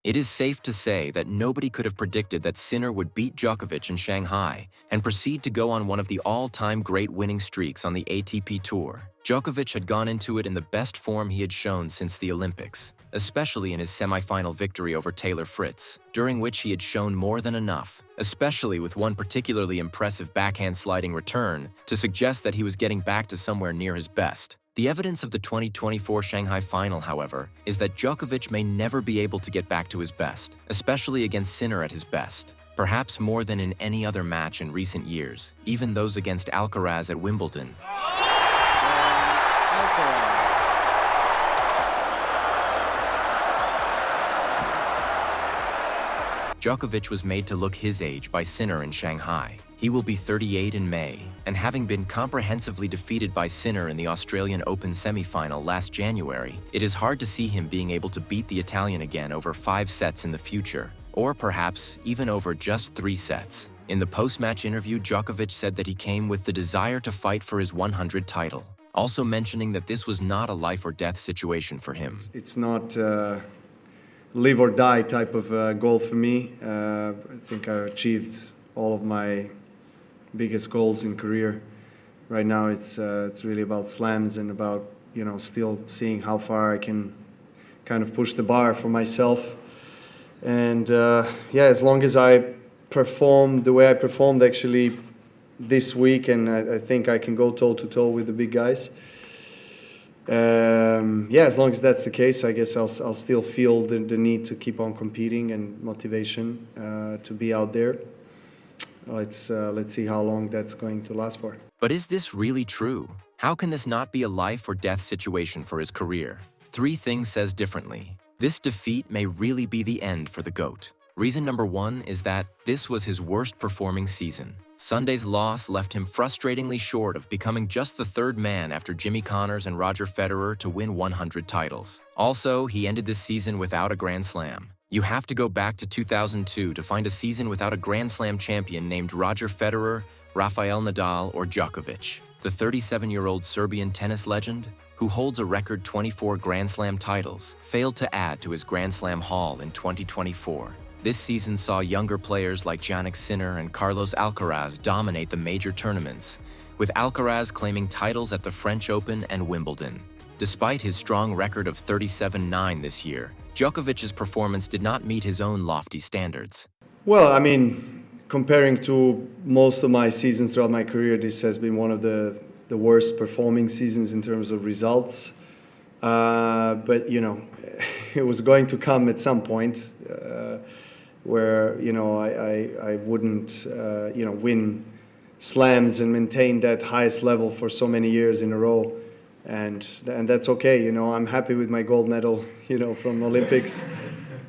It is safe to say that nobody could have predicted that Sinner would beat Djokovic in Shanghai and proceed to go on one of the all-time great winning streaks on the ATP Tour. Djokovic had gone into it in the best form he had shown since the Olympics, especially in his semi-final victory over Taylor Fritz, during which he had shown more than enough, especially with one particularly impressive backhand sliding return, to suggest that he was getting back to somewhere near his best. The evidence of the 2024 Shanghai final, however, is that Djokovic may never be able to get back to his best, especially against Sinner at his best. Perhaps more than in any other match in recent years, even those against Alcaraz at Wimbledon. Djokovic was made to look his age by Sinner in Shanghai. He will be 38 in May, and having been comprehensively defeated by Sinner in the Australian Open semi-final last January, it is hard to see him being able to beat the Italian again over 5 sets in the future, or perhaps even over just 3 sets. In the post-match interview, Djokovic said that he came with the desire to fight for his 100th title, also mentioning that this was not a life-or-death situation for him. It's not live or die type of goal for me. I think I achieved all of my biggest goals in career. Right now it's really about slams and about, you know, still seeing how far I can kind of push the bar for myself. And yeah, as long as I perform the way I performed actually this week, and I think I can go toe to toe with the big guys. Yeah, as long as that's the case, I guess I'll still feel the need to keep on competing and motivation to be out there. Let's see how long that's going to last for. But is this really true? How can this not be a life or death situation for his career? 3 things says differently. This defeat may really be the end for the GOAT. Reason number 1 is that this was his worst performing season. Sunday's loss left him frustratingly short of becoming just the 3rd man after Jimmy Connors and Roger Federer to win 100 titles. Also, he ended this season without a Grand Slam. You have to go back to 2002 to find a season without a Grand Slam champion named Roger Federer, Rafael Nadal, or Djokovic. The 37-year-old Serbian tennis legend, who holds a record 24 Grand Slam titles, failed to add to his Grand Slam haul in 2024. This season saw younger players like Jannik Sinner and Carlos Alcaraz dominate the major tournaments, with Alcaraz claiming titles at the French Open and Wimbledon. Despite his strong record of 37-9 this year, Djokovic's performance did not meet his own lofty standards. Well, I mean, comparing to most of my seasons throughout my career, this has been one of the worst performing seasons in terms of results. But, you know, it was going to come at some point where, you know, I wouldn't, you know, win slams and maintain that highest level for so many years in a row. And that's okay, you know, I'm happy with my gold medal, you know, from Olympics.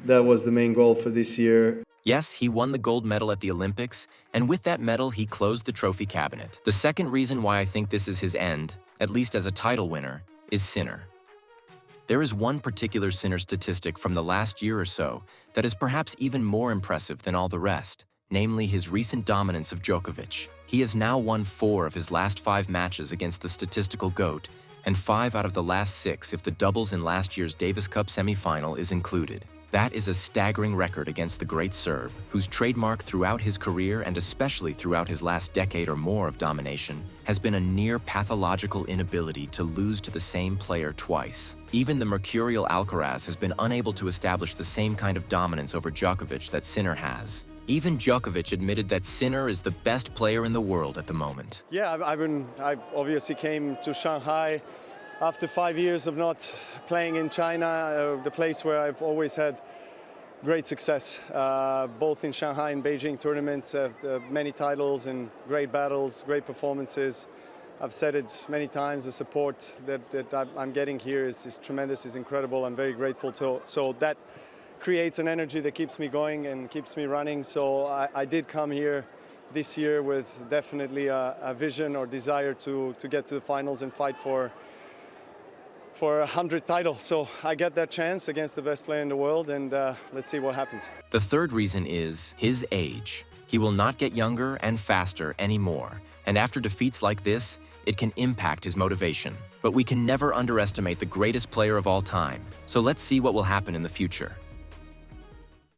That was the main goal for this year. Yes, he won the gold medal at the Olympics, and with that medal, he closed the trophy cabinet. The second reason why I think this is his end, at least as a title winner, is Sinner. There is one particular Sinner statistic from the last year or so that is perhaps even more impressive than all the rest, namely his recent dominance of Djokovic. He has now won 4 of his last 5 matches against the statistical GOAT, and 5 out of the last 6 if the doubles in last year's Davis Cup semifinal is included. That is a staggering record against the great Serb, whose trademark throughout his career and especially throughout his last decade or more of domination has been a near pathological inability to lose to the same player twice. Even the mercurial Alcaraz has been unable to establish the same kind of dominance over Djokovic that Sinner has. Even Djokovic admitted that Sinner is the best player in the world at the moment. Yeah, I've obviously came to Shanghai after 5 years of not playing in China, the place where I've always had great success, both in Shanghai and Beijing tournaments, many titles and great battles, great performances. I've said it many times, the support that I'm getting here is tremendous, is incredible. I'm very grateful to. So that creates an energy that keeps me going and keeps me running. So I did come here this year with definitely a vision or desire to get to the finals and fight for 100 titles. So I get that chance against the best player in the world, and let's see what happens. The third reason is his age. He will not get younger and faster anymore, and after defeats like this, it can impact his motivation. But we can never underestimate the greatest player of all time, so let's see what will happen in the future.